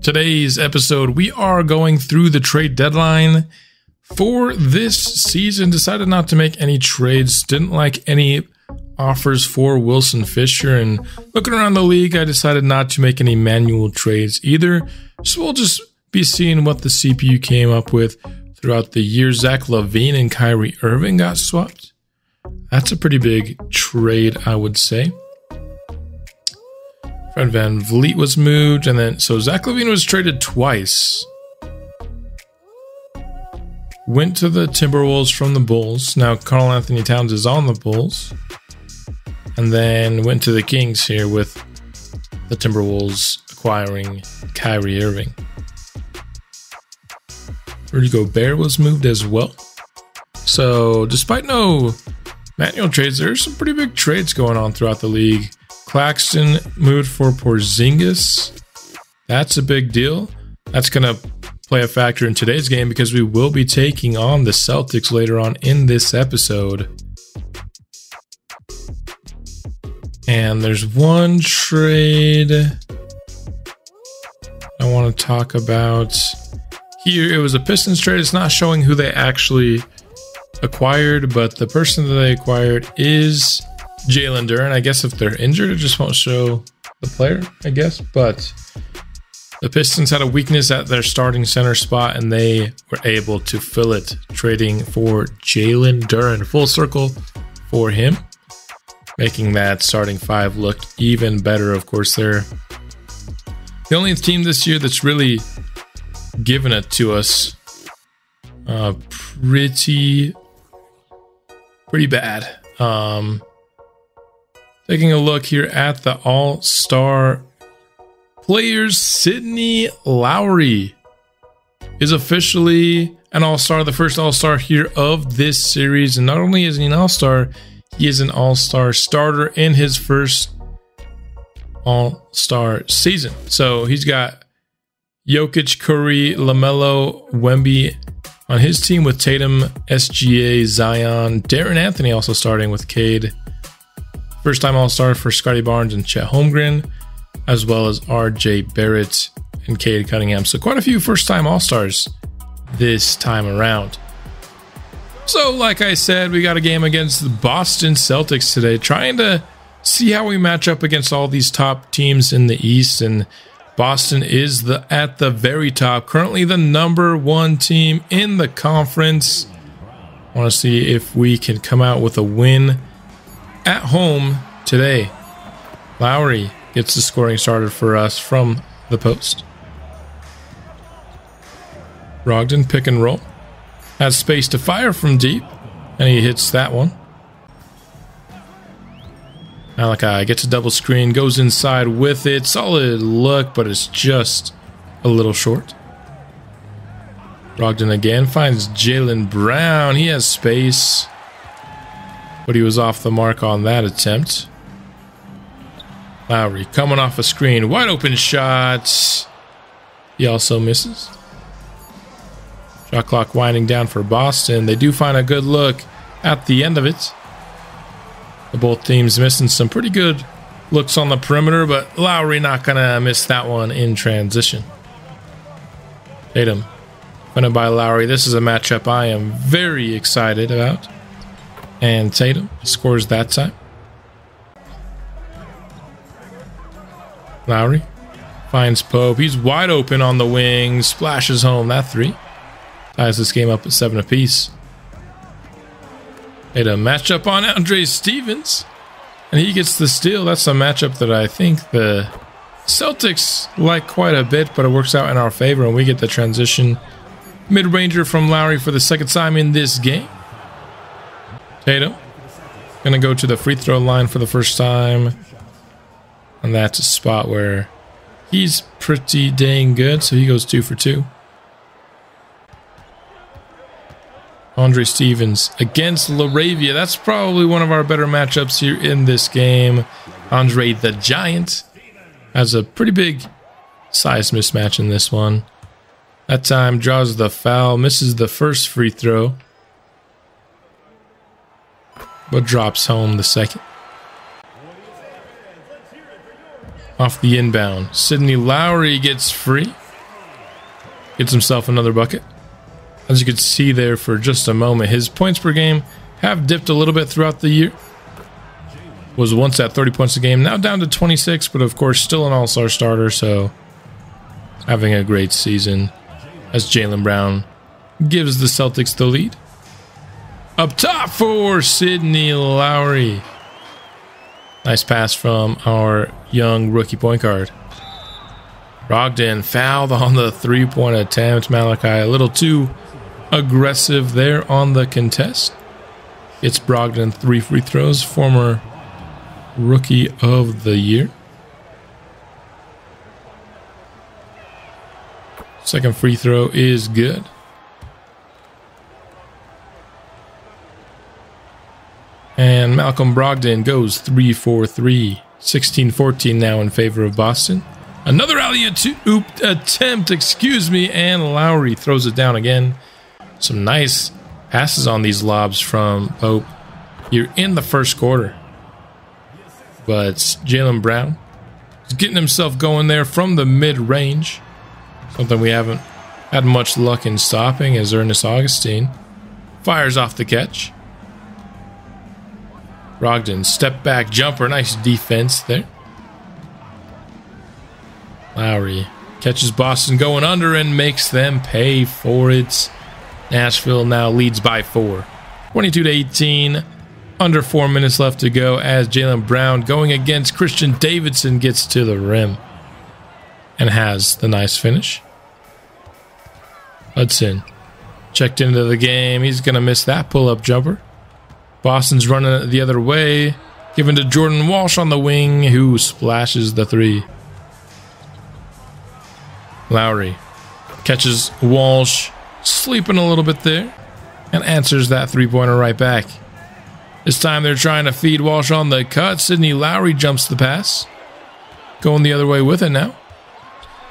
Today's episode, we are going through the trade deadline for this season. Decided not to make any trades. Didn't like any offers for Wilson Fisher. And looking around the league, I decided not to make any manual trades either. So we'll just be seeing what the CPU came up with throughout the year. Zach LaVine and Kyrie Irving got swapped. That's a pretty big trade, I would say. Fred VanVleet was moved, and then so Zach LaVine was traded twice. Went to the Timberwolves from the Bulls. Now Karl Anthony Towns is on the Bulls. And then went to the Kings here with the Timberwolves acquiring Kyrie Irving. Rudy Gobert was moved as well. So despite no manual trades, there's some pretty big trades going on throughout the league. Claxton moved for Porzingis. That's a big deal. That's going to play a factor in today's game because we will be taking on the Celtics later on in this episode. And there's one trade I want to talk about here. It was a Pistons trade. It's not showing who they actually acquired, but the person that they acquired is Jalen Duren. I guess if they're injured, it just won't show the player, I guess. But the Pistons had a weakness at their starting center spot, and they were able to fill it, trading for Jalen Duren. Full circle for him, making that starting five look even better. Of course, they're the only team this year that's really given it to us pretty bad. Taking a look here at the All-Star players, Sidney Lowry is officially an All-Star, the first All-Star here of this series. And not only is he an All-Star, he is an All-Star starter in his first All-Star season. So he's got Jokic, Curry, LaMelo, Wemby on his team with Tatum, SGA, Zion, Darren Anthony also starting with Cade. First time All-Star for Scotty Barnes and Chet Holmgren, as well as RJ Barrett and Cade Cunningham. So quite a few first-time All-Stars this time around. So like I said, we got a game against the Boston Celtics today, trying to see how we match up against all these top teams in the East. And Boston is at the very top, currently the #1 team in the conference. I want to see if we can come out with a win at home today. Lowry gets the scoring started for us from the post. Brogdon pick and roll. Has space to fire from deep, and he hits that one. Malachi gets a double screen, goes inside with it. Solid look, but it's just a little short. Brogdon again finds Jaylen Brown. He has space, but he was off the mark on that attempt. Lowry coming off a screen. Wide open shot. He also misses. Shot clock winding down for Boston. They do find a good look at the end of it. Both teams missing some pretty good looks on the perimeter, but Lowry not going to miss that one in transition. Tatum, defended by Lowry. This is a matchup I am very excited about. And Tatum scores that time. Lowry finds Pope. He's wide open on the wing. Splashes home that three. Ties this game up at 7 apiece. Tatum matchup on Andre Stevens. And he gets the steal. That's a matchup that I think the Celtics like quite a bit, but it works out in our favor. And we get the transition mid-ranger from Lowry for the second time in this game. Tatum going to go to the free throw line for the first time. And that's a spot where he's pretty dang good. So he goes 2 for 2. Andre Stevens against LaRavia. That's probably one of our better matchups here in this game. Andre the Giant has a pretty big size mismatch in this one. That time draws the foul, misses the first free throw, but drops home the second. Off the inbound, Sidney Lowry gets free. Gets himself another bucket. As you could see there for just a moment, his points per game have dipped a little bit throughout the year. Was once at 30 points a game, now down to 26, but of course still an all-star starter, so having a great season as Jaylen Brown gives the Celtics the lead. Up top for Sidney Lowry. Nice pass from our young rookie point guard. Brogdon fouled on the three-point attempt. Malachi a little too aggressive there on the contest. It's Brogdon 3 free throws, former Rookie of the Year. Second free throw is good. And Malcolm Brogdon goes 3 for 3. 16-14 now in favor of Boston. Another alley-oop attempt, and Lowry throws it down again. Some nice passes on these lobs from Pope here in the first quarter. But Jaylen Brown is getting himself going there from the mid-range. Something we haven't had much luck in stopping, as Ernest Augustine fires off the catch. Brogdon, step back jumper, nice defense there. Lowry catches Boston going under and makes them pay for it. Nashville now leads by 4. 22-18. Under 4 minutes left to go as Jaylen Brown going against Christian Davidson gets to the rim and has the nice finish. Hudson checked into the game. He's going to miss that pull-up jumper. Boston's running it the other way. Given to Jordan Walsh on the wing, who splashes the 3. Lowry catches Walsh sleeping a little bit there and answers that three-pointer right back. This time they're trying to feed Walsh on the cut. Sidney Lowry jumps the pass. Going the other way with it now.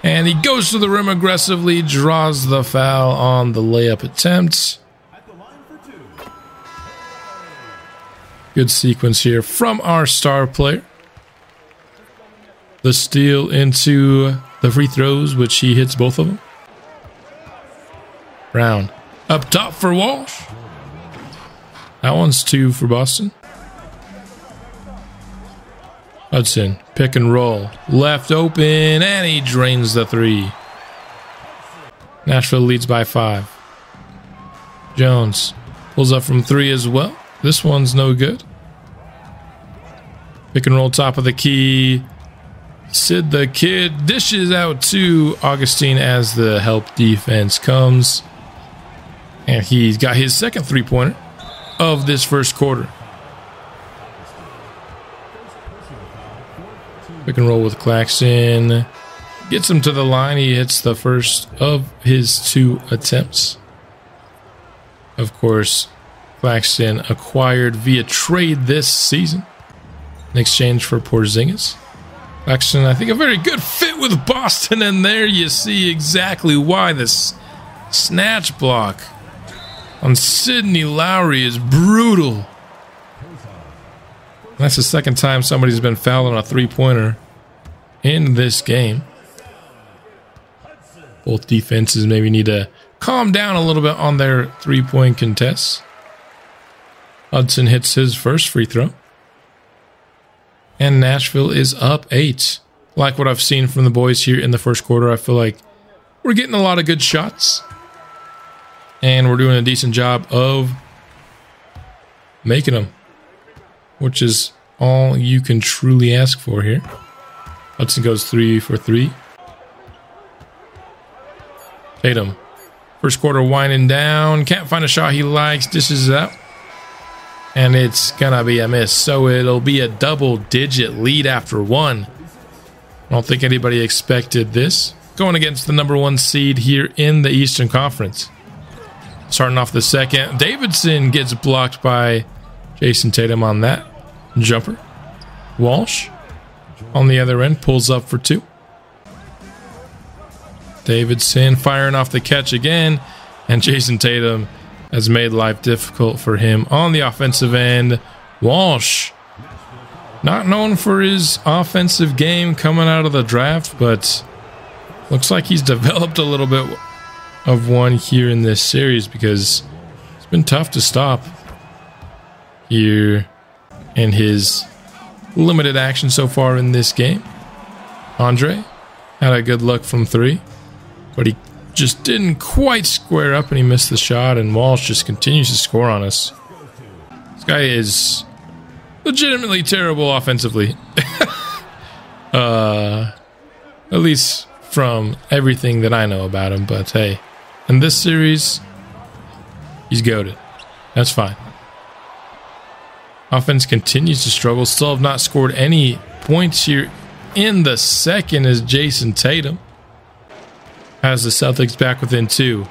And he goes to the rim aggressively, draws the foul on the layup attempt. Good sequence here from our star player. The steal into the free throws, which he hits both of them. Brown up top for Walsh. That one's 2 for Boston. Hudson, pick and roll. Left open, and he drains the 3. Nashville leads by 5. Jones pulls up from 3 as well. This one's no good. Pick and roll top of the key. Sid the Kid dishes out to Augustine as the help defense comes. And he's got his second three-pointer of this first quarter. Pick and roll with Claxton. Gets him to the line. He hits the first of his 2 attempts. Of course, Claxton acquired via trade this season in exchange for Porzingis. Claxton, I think, a very good fit with Boston, and there you see exactly why this snatch block on Sidney Lowry is brutal. That's the second time somebody's been fouled on a three-pointer in this game. Both defenses maybe need to calm down a little bit on their three-point contests. Hudson hits his first free throw. And Nashville is up 8. Like what I've seen from the boys here in the first quarter, I feel like we're getting a lot of good shots. And we're doing a decent job of making them, which is all you can truly ask for here. Hudson goes 3 for 3. Tatum, first quarter winding down. Can't find a shot he likes. Dishes it out. And it's going to be a miss. So it'll be a double-digit lead after 1. I don't think anybody expected this. Going against the number 1 seed here in the Eastern Conference. Starting off the second, Davidson gets blocked by Jason Tatum on that jumper. Walsh on the other end pulls up for 2. Davidson firing off the catch again, and Jason Tatum has made life difficult for him on the offensive end. Walsh, not known for his offensive game coming out of the draft, but looks like he's developed a little bit of one here in this series because it's been tough to stop here in his limited action so far in this game. Andre had a good look from 3, but he just didn't quite square up and he missed the shot, and Walsh just continues to score on us. This guy is legitimately terrible offensively. At least from everything that I know about him, but hey, in this series, he's goated. That's fine. Offense continues to struggle. Still have not scored any points here in the second as Jason Tatum has the Celtics back within 2.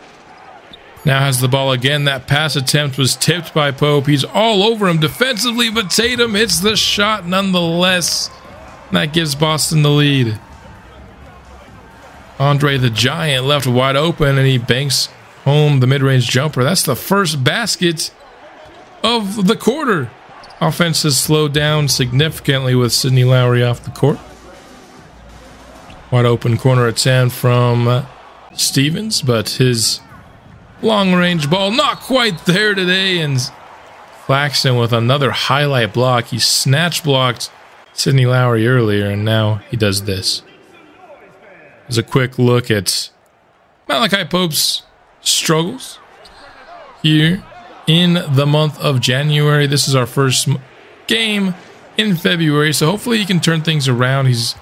Now has the ball again. That pass attempt was tipped by Pope. He's all over him defensively, but Tatum hits the shot nonetheless. That gives Boston the lead. Andre the Giant left wide open, and he banks home the mid-range jumper. That's the first basket of the quarter. Offense has slowed down significantly with Sidney Lowry off the court. Wide open corner at 10 from Stevens, but his long-range ball not quite there today, and Claxton with another highlight block. He snatch blocked Sidney Lowry earlier, and now he does this. There's a quick look at Malachi Pope's struggles here in the month of January. This is our first game in February, so hopefully he can turn things around. He's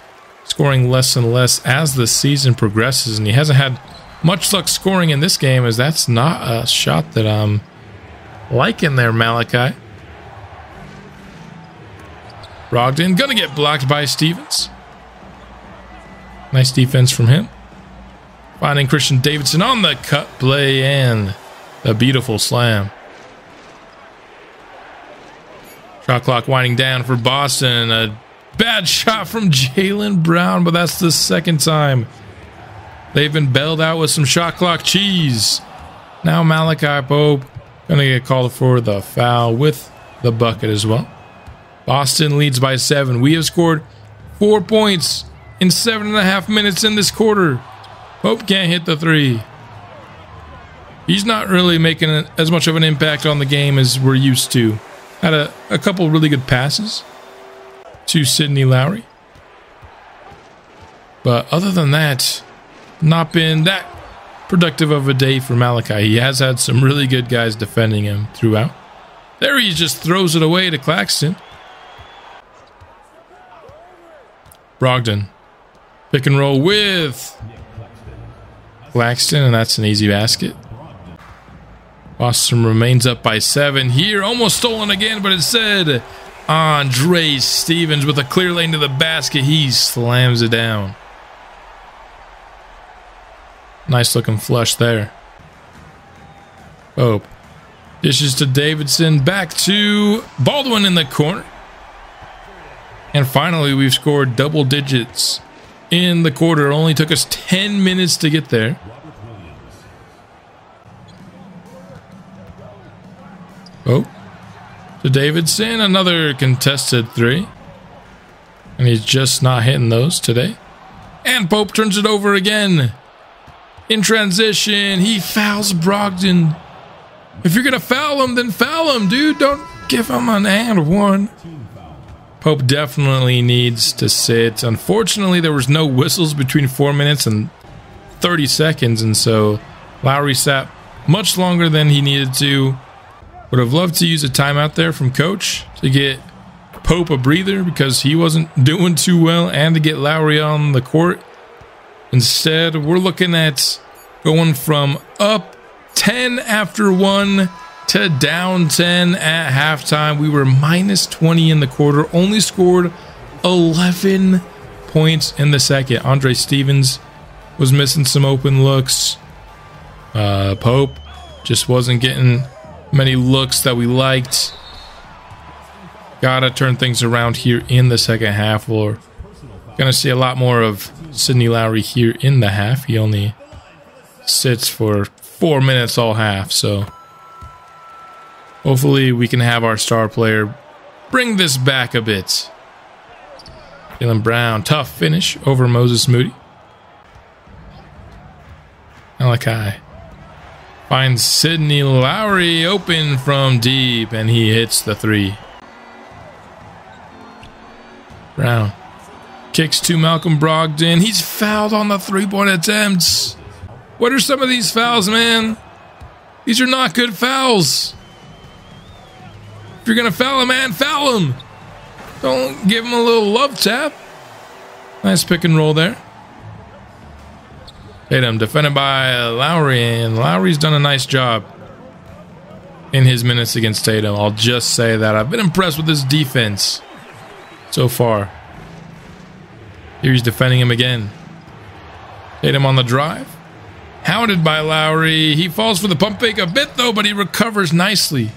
scoring less and less as the season progresses, and he hasn't had much luck scoring in this game, as that's not a shot that I'm liking there, Malachi. Brogdon gonna get blocked by Stevens. Nice defense from him. Finding Christian Davidson on the cut play and a beautiful slam. Shot clock winding down for Boston. A bad shot from Jaylen Brown, but that's the second time they've been bailed out with some shot clock cheese. Now Malachi Pope gonna get called for the foul with the bucket as well. Boston leads by 7. We have scored 4 points in 7.5 minutes in this quarter. Pope can't hit the 3. He's not really making as much of an impact on the game as we're used to. Had a couple really good passes to Sidney Lowry, but other than that, not been that productive of a day for Malachi. He has had some really good guys defending him throughout. There he just throws it away to Claxton. Brogdon. Pick and roll with Claxton, and that's an easy basket. Boston remains up by 7 here. Almost stolen again, but instead, Andre Stevens with a clear lane to the basket. He slams it down. Nice looking flush there. Pope dishes to Davidson. Back to Baldwin in the corner. And finally, we've scored double digits in the quarter. It only took us 10 minutes to get there. Oh, to Davidson, another contested 3. And he's just not hitting those today. And Pope turns it over again. In transition, he fouls Brogdon. If you're going to foul him, then foul him, dude. Don't give him an and one. Pope definitely needs to sit. Unfortunately, there was no whistles between 4 minutes and 30 seconds, and so Lowry sat much longer than he needed to. Would have loved to use a timeout there from Coach to get Pope a breather because he wasn't doing too well, and to get Lowry on the court. Instead, we're looking at going from up 10 after 1 to down 10 at halftime. We were minus 20 in the quarter, only scored 11 points in the second. Andre Stevens was missing some open looks. Pope just wasn't getting many looks that we liked. Gotta turn things around here in the second half. We're gonna see a lot more of Sidney Lowry here in the half. He only sits for 4 minutes all half, so hopefully we can have our star player bring this back a bit. Jaylen Brown, tough finish over Moses Moody. Malachi Finds Sidney Lowry open from deep, and he hits the three. Brown kicks to Malcolm Brogdon. He's fouled on the three-point attempts. What are some of these fouls, man? These are not good fouls. If you're going to foul a man, foul him. Don't give him a little love tap. Nice pick and roll there. Tatum defended by Lowry, and Lowry's done a nice job in his minutes against Tatum. I'll just say that. I've been impressed with his defense so far. Here he's defending him again. Tatum on the drive. Hounded by Lowry. He falls for the pump fake a bit, though, but he recovers nicely.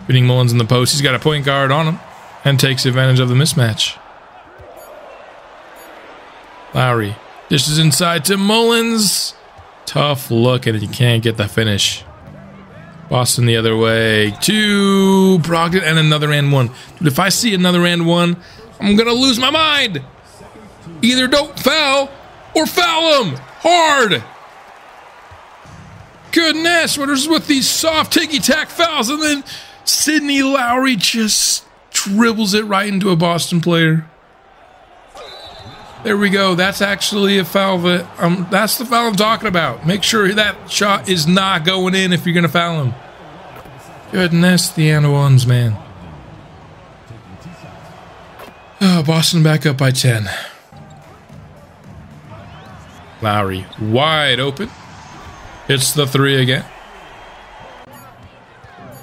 Beating Mullins in the post. He's got a point guard on him and takes advantage of the mismatch. Lowry dishes inside to Mullins. Tough look, and he can't get the finish. Boston the other way to Brogdon, and another and one. Dude, if I see another and one, I'm going to lose my mind. Either don't foul or foul him hard. Goodness, what is with these soft ticky-tack fouls? And then Sidney Lowry just dribbles it right into a Boston player. There we go. That's actually a foul that's the foul I'm talking about. Make sure that shot is not going in if you're going to foul him. Goodness, the and ones, man. Oh, Boston back up by 10. Lowry wide open. Hits the three again.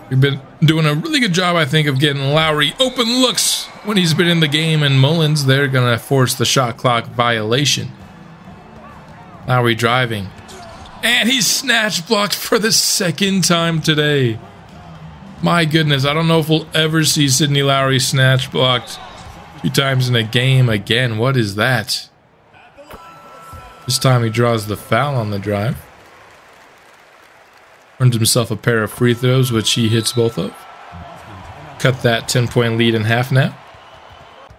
We've been doing a really good job, I think, of getting Lowry open looks when he's been in the game, and Mullins, they're going to force the shot clock violation. Lowry driving. And he's snatch blocked for the second time today. My goodness, I don't know if we'll ever see Sidney Lowry snatch blocked 2 times in a game again. What is that? This time he draws the foul on the drive. Earns himself a pair of free throws, which he hits both of. Cut that 10-point lead in half now.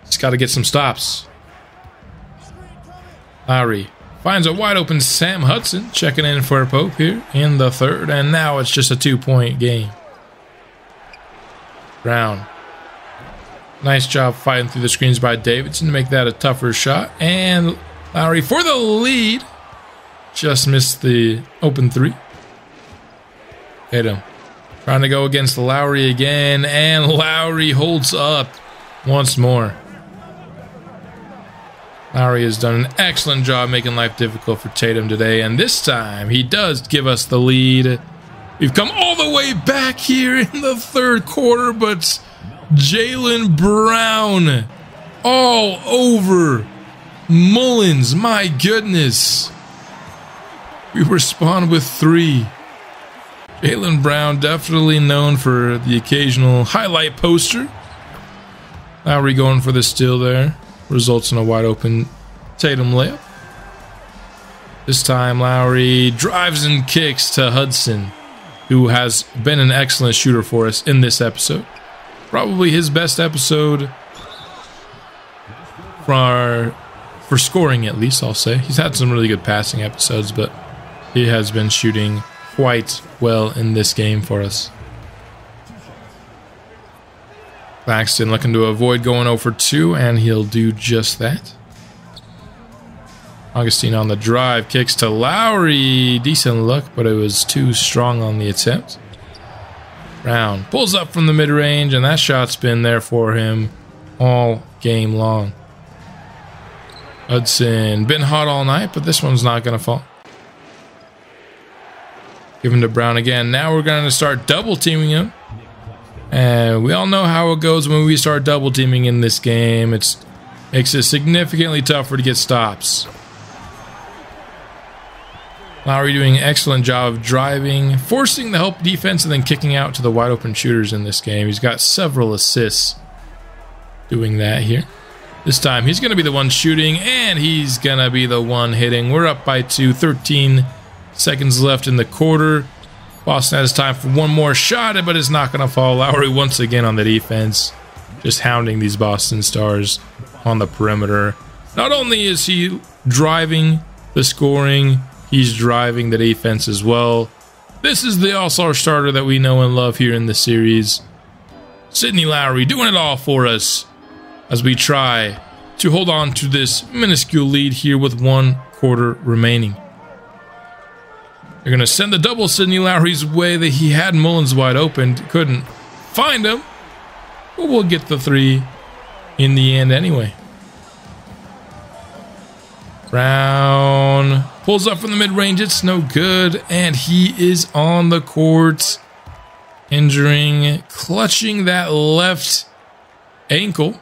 He's got to get some stops. Lowry finds a wide open Sam Hudson, checking in for Pope here in the third, and now it's just a 2-point game. Brown. Nice job fighting through the screens by Davidson to make that a tougher shot. And Lowry for the lead. Just missed the open three. Tatum trying to go against Lowry again, and Lowry holds up once more. Lowry has done an excellent job making life difficult for Tatum today, and this time he does give us the lead. We've come all the way back here in the third quarter, but Jaylen Brown all over Mullins. My goodness. We respond with 3. Jaylen Brown, definitely known for the occasional highlight poster. Lowry going for the steal there. Results in a wide open Tatum layup. This time Lowry drives and kicks to Hudson, who has been an excellent shooter for us in this episode. Probably his best episode for scoring, at least, I'll say. He's had some really good passing episodes, but he has been shooting quite well in this game for us. Claxton looking to avoid going 0 for 2, and he'll do just that. Augustine on the drive, kicks to Lowry. Decent look, but it was too strong on the attempt. Brown pulls up from the mid-range, and that shot's been there for him all game long. Hudson, been hot all night, but this one's not going to fall. Give him to Brown again. Now we're going to start double-teaming him. And we all know how it goes when we start double-teaming in this game. It makes it significantly tougher to get stops. Lowry doing an excellent job of driving, forcing the help defense, and then kicking out to the wide-open shooters in this game. He's got several assists doing that here. This time he's going to be the one shooting, and he's going to be the one hitting. We're up by 2, 13 seconds left in the quarter. Boston has time for one more shot, but it's not going to fall. Lowry once again on the defense, just hounding these Boston Stars on the perimeter. Not only is he driving the scoring, He's driving the defense as well. This is the all-star starter that we know and love here in the series. Sidney Lowry doing it all for us as we try to hold on to this minuscule lead here with 1 quarter remaining. They're going to send the double Sidney Lowry's way. That he had Mullins wide open. Couldn't find him. But we'll get the 3 in the end anyway. Brown pulls up from the mid-range. It's no good. And he is on the court. Clutching that left ankle.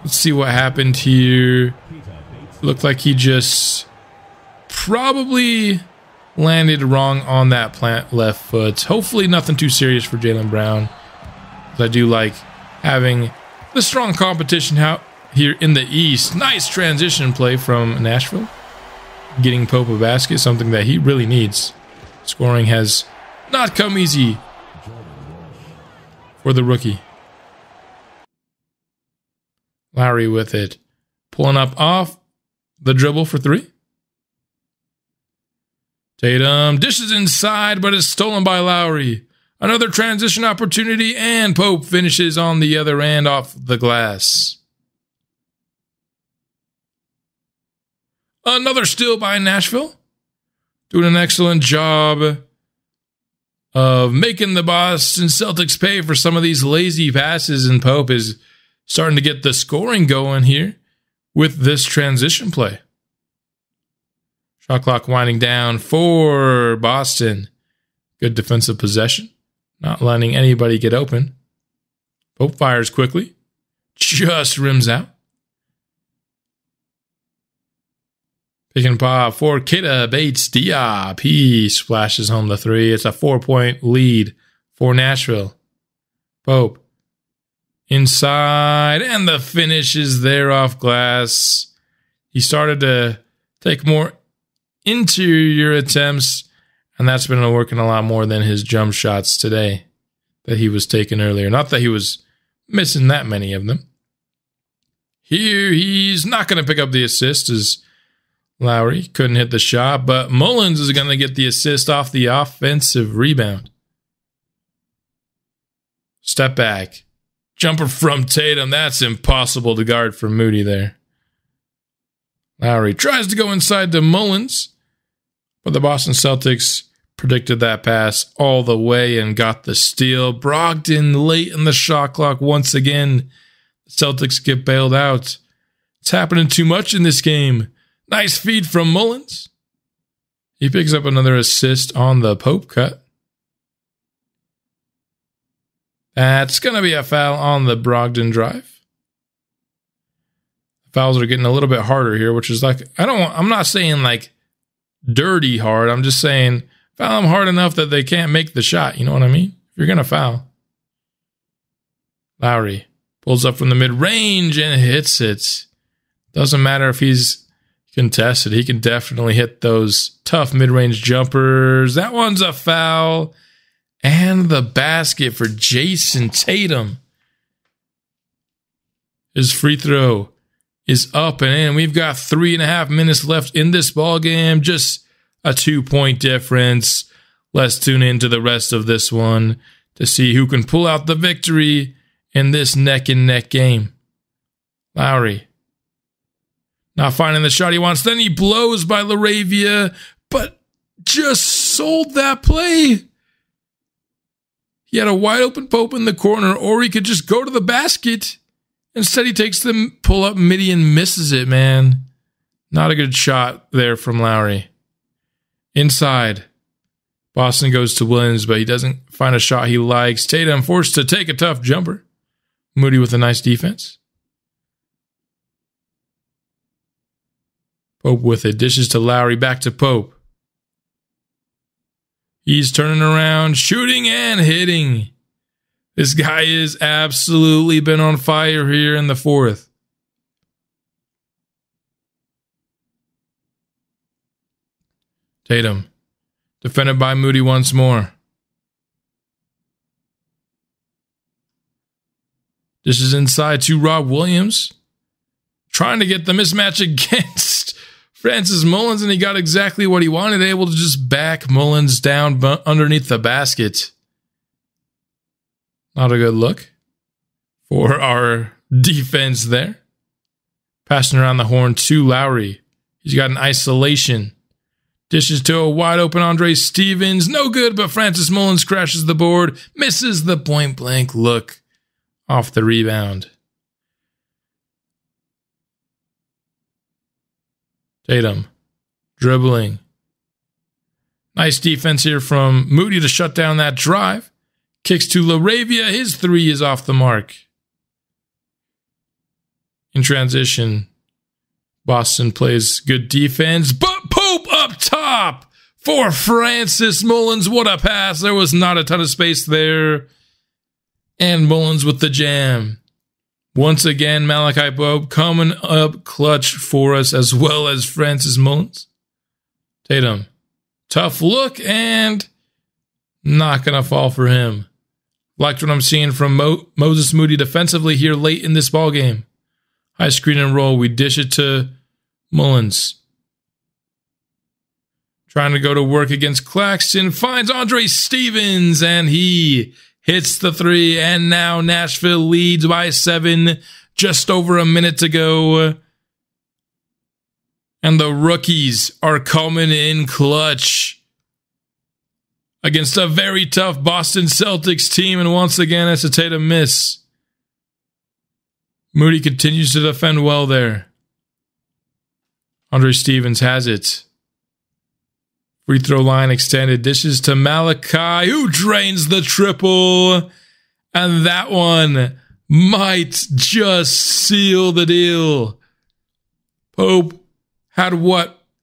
Let's see what happened here. Looked like he just probably landed wrong on that plant left foot. Hopefully nothing too serious for Jaylen Brown. I do like having the strong competition out here in the East. Nice transition play from Nashville. Getting Pope a basket, something that he really needs. Scoring has not come easy for the rookie. Lowry with it. Pulling up off the dribble for 3. Tatum dishes inside, but it's stolen by Lowry. Another transition opportunity, and Pope finishes on the other end off the glass. Another steal by Nashville. Doing an excellent job of making the Boston Celtics pay for some of these lazy passes, and Pope is starting to get the scoring going here with this transition play. Shot clock winding down for Boston. Good defensive possession. Not letting anybody get open. Pope fires quickly. Just rims out. Pick and pop for Keita Bates-Diop. He splashes home the 3. It's a 4-point lead for Nashville. Pope inside, and the finish is there off glass. He started to take more interior attempts, and that's been working a lot more than his jump shots today that he was taking earlier. Not that he was missing that many of them. Here, he's not going to pick up the assist as Lowry couldn't hit the shot, but Mullins is going to get the assist off the offensive rebound. Step back. Jumper from Tatum. That's impossible to guard for Moody there. Lowry tries to go inside to Mullins, but the Boston Celtics predicted that pass all the way and got the steal. Brogdon late in the shot clock once again. The Celtics get bailed out. It's happening too much in this game. Nice feed from Mullins. He picks up another assist on the Pope cut. That's going to be a foul on the Brogdon drive. Fouls are getting a little bit harder here, which is like, I'm not saying like dirty hard. I'm just saying foul them hard enough that they can't make the shot. You know what I mean? If you're going to foul. Lowry pulls up from the mid-range and hits it. Doesn't matter if he's contested. He can definitely hit those tough mid-range jumpers. That one's a foul. And the basket for Jason Tatum. His free throw is up and in. We've got 3.5 minutes left in this ball game. Just a 2-point difference. Let's tune into the rest of this one to see who can pull out the victory in this neck-and-neck game. Lowry not finding the shot he wants. Then he blows by LaRavia, but just sold that play. He had a wide open Pope in the corner, or he could just go to the basket. Instead, he takes the pull-up midi and misses it, man. Not a good shot there from Lowry. Inside. Boston goes to Williams, but he doesn't find a shot he likes. Tatum forced to take a tough jumper. Moody with a nice defense. Pope with it. Dishes to Lowry. Back to Pope. He's turning around, shooting and hitting. This guy is absolutely been on fire here in the fourth. Tatum, defended by Moody once more. This is inside to Rob Williams. Trying to get the mismatch against Francis Mullins, and he got exactly what he wanted, able to just back Mullins down underneath the basket. Not a good look for our defense there. Passing around the horn to Lowry. He's got an isolation. Dishes to a wide open Andre Stevens. No good, but Francis Mullins crashes the board. Misses the point blank look off the rebound. Tatum dribbling. Nice defense here from Moody to shut down that drive. Kicks to LaRavia. His three is off the mark. In transition, Boston plays good defense, but Pope up top for Francis Mullins. What a pass. There was not a ton of space there. And Mullins with the jam. Once again, Malachi Pope coming up clutch for us, as well as Francis Mullins. Tatum, tough look, and not going to fall for him. Liked what I'm seeing from Moses Moody defensively here late in this ballgame. High screen and roll. We dish it to Mullins. Trying to go to work against Claxton. Finds Andre Stevens, and he hits the three, and now Nashville leads by 7, just over a minute to go. And the rookies are coming in clutch against a very tough Boston Celtics team, and once again, it's a Tatum miss. Moody continues to defend well there. Andre Stevens has it. Free throw line extended. Dishes to Malachi, who drains the triple. And that one might just seal the deal. Pope had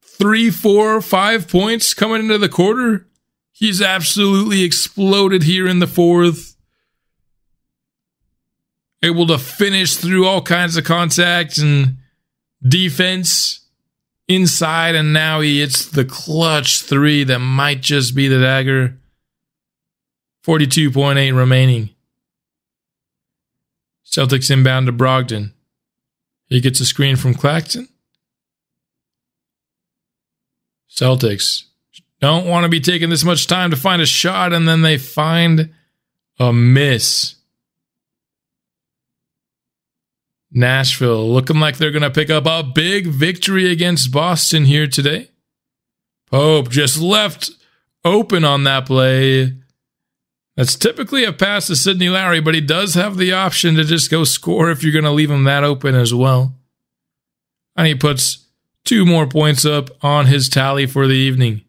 3, 4, 5 points coming into the quarter? He's absolutely exploded here in the fourth. Able to finish through all kinds of contact and defense inside, and now he hits the clutch three that might just be the dagger. 42.8 remaining. Celtics inbound to Brogdon. He gets a screen from Claxton. Celtics don't want to be taking this much time to find a shot, and then they find a miss. Nashville looking like they're going to pick up a big victory against Boston here today. Pope just left open on that play. That's typically a pass to Sidney Lowry, but he does have the option to just go score if you're going to leave him that open as well. And he puts 2 more points up on his tally for the evening.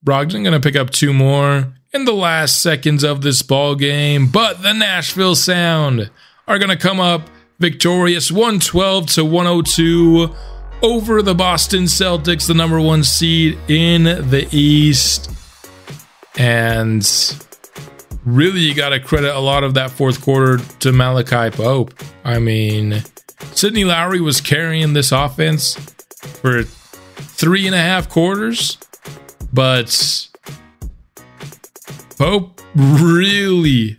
Brogdon going to pick up 2 more in the last seconds of this ball game, but the Nashville Sound are going to come up victorious 112-102 over the Boston Celtics, the number 1 seed in the East. And really, you got to credit a lot of that fourth quarter to Malachi Pope. I mean, Sidney Lowry was carrying this offense for 3.5 quarters, but Pope really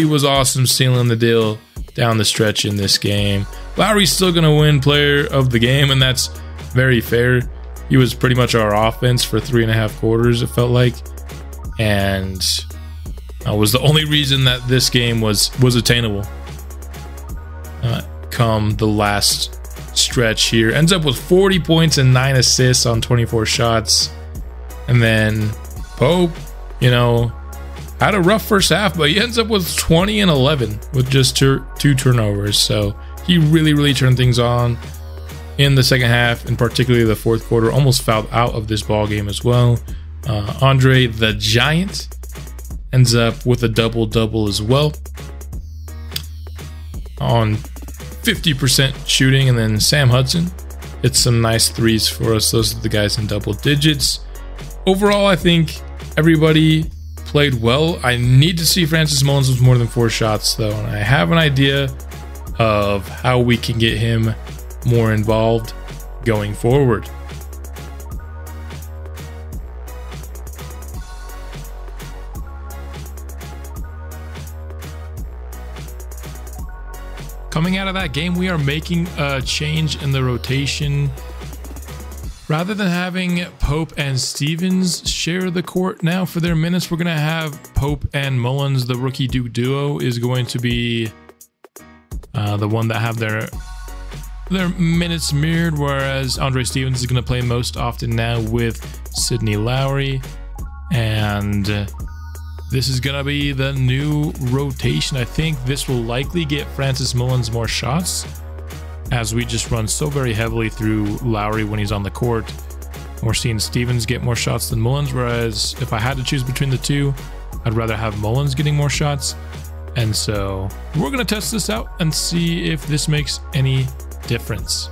was awesome sealing the deal down the stretch in this game. Lowry's still going to win player of the game, and that's very fair. He was pretty much our offense for 3.5 quarters, it felt like. And was the only reason that this game was attainable. Come the last stretch here. Ends up with 40 points and 9 assists on 24 shots. And then Pope, had a rough first half, but he ends up with 20 and 11 with just 2 turnovers. So he really turned things on in the second half, and particularly the fourth quarter. Almost fouled out of this ball game as well. Andre the Giant ends up with a double-double as well on 50% shooting. And then Sam Hudson hits some nice threes for us. Those are the guys in double digits. Overall, I think everybody played well. I need to see Francis Mullins with more than 4 shots, though, and I have an idea of how we can get him more involved going forward. Coming out of that game, we are making a change in the rotation. Rather than having Pope and Stevens share the court now for their minutes, we're going to have Pope and Mullins. The rookie Duke duo is going to be the one that have their minutes mirrored, whereas Andre Stevens is going to play most often now with Sidney Lowry. And this is going to be the new rotation. I think this will likely get Francis Mullins more shots, as we just run so very heavily through Lowry when he's on the court. We're seeing Stevens get more shots than Mullins, whereas if I had to choose between the two, I'd rather have Mullins getting more shots. And so we're going to test this out and see if this makes any difference.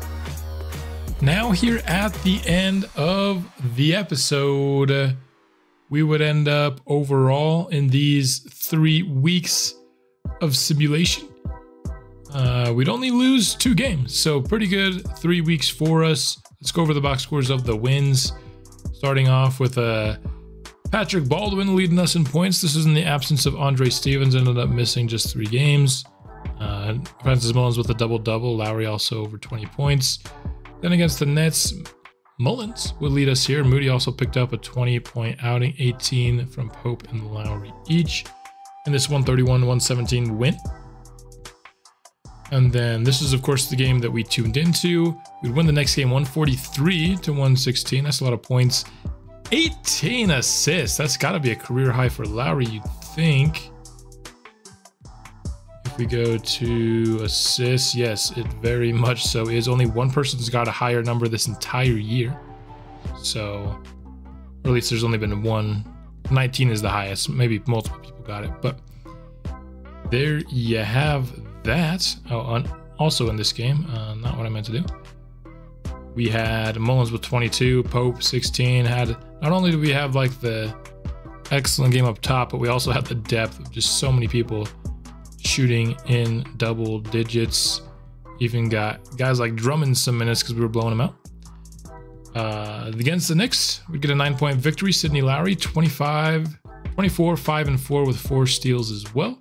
Now here at the end of the episode, we would end up overall in these 3 weeks of simulation. We'd only lose 2 games, so pretty good 3 weeks for us. Let's go over the box scores of the wins. Starting off with Patrick Baldwin leading us in points. This is in the absence of Andre Stevens, ended up missing just 3 games. Francis Mullins with a double-double. Lowry also over 20 points. Then against the Nets, Mullins would lead us here. Moody also picked up a 20-point outing, 18 from Pope and Lowry each. In this 131-117 win. And then this is, of course, the game that we tuned into. We'd win the next game 143-116. That's a lot of points. 18 assists. That's got to be a career high for Lowry, you'd think. If we go to assists, yes, it very much so is. Only one person's got a higher number this entire year. So, or at least there's only been one. 19 is the highest. Maybe multiple people got it. But there you have that. Oh, also in this game, not what I meant to do. We had Mullins with 22, Pope 16. Not only do we have like the excellent game up top, but we also have the depth of just so many people shooting in double digits. Even got guys like Drummond some minutes because we were blowing them out. Against the Knicks, we'd get a 9-point victory. Sidney Lowry 24, 5-4 with 4 steals as well.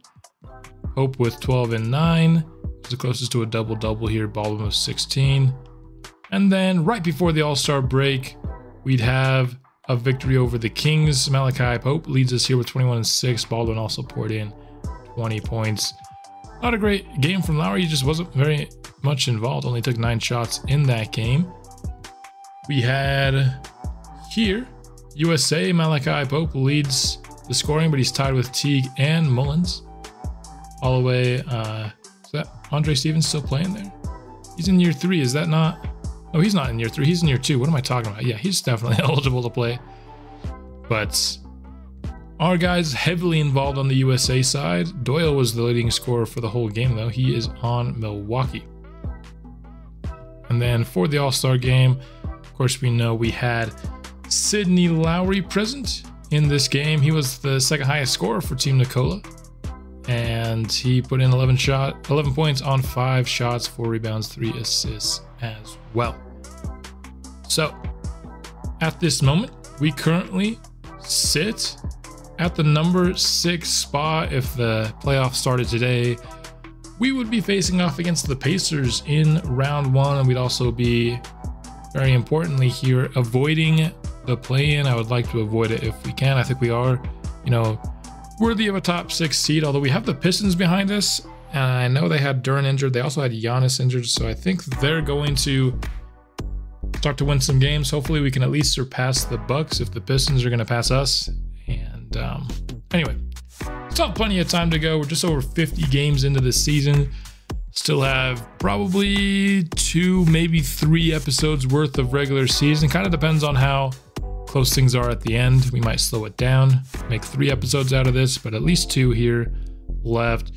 Hope with 12 and 9. It's the closest to a double-double here. Baldwin with 16. And then right before the All-Star break, we'd have a victory over the Kings. Malachi Pope leads us here with 21 and 6. Baldwin also poured in 20 points. Not a great game from Lowry. He just wasn't very much involved. Only took 9 shots in that game. We had here USA. Malachi Pope leads the scoring, but he's tied with Teague and Mullins. All the way, is that Andre Stevens still playing there? He's in year 3, is that not? No, he's not in year 3, he's in year 2. What am I talking about? Yeah, he's definitely eligible to play. But our guys heavily involved on the USA side. Doyle was the leading scorer for the whole game, though. He is on Milwaukee. And then for the All-Star game, of course, we know we had Sidney Lowry present in this game. He was the second highest scorer for Team Nicola. And he put in 11 points on 5 shots, 4 rebounds, 3 assists as well. So at this moment, we currently sit at the number 6 spot. If the playoffs started today, we would be facing off against the Pacers in round 1. And we'd also be, very importantly here, avoiding the play-in. I would like to avoid it if we can. I think we are, worthy of a top 6 seed, although we have the Pistons behind us. And I know they had Duren injured. They also had Giannis injured. So I think they're going to start to win some games. Hopefully we can at least surpass the Bucks if the Pistons are going to pass us. And anyway, still have plenty of time to go. We're just over 50 games into the season. Still have probably 2, maybe 3 episodes worth of regular season. Kind of depends on how close things are at the end. We might slow it down, make 3 episodes out of this, but at least 2 here left.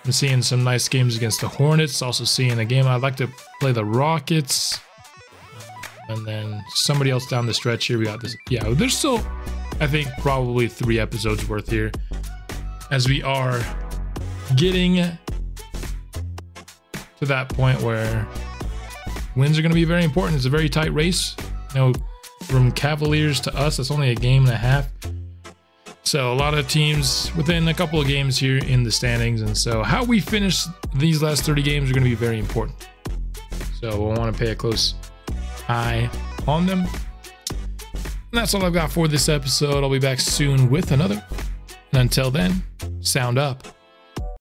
I'm seeing some nice games against the Hornets. Also seeing a game I'd like to play the Rockets. And then somebody else down the stretch here. We got this. Yeah, there's still, I think, probably 3 episodes worth here, as we are getting to that point where wins are going to be very important. It's a very tight race. From Cavaliers to us, that's only a game and a half. So a lot of teams within a couple of games here in the standings. And so how we finish these last 30 games are going to be very important. So we'll want to pay a close eye on them. And that's all I've got for this episode. I'll be back soon with another. And until then, sound up.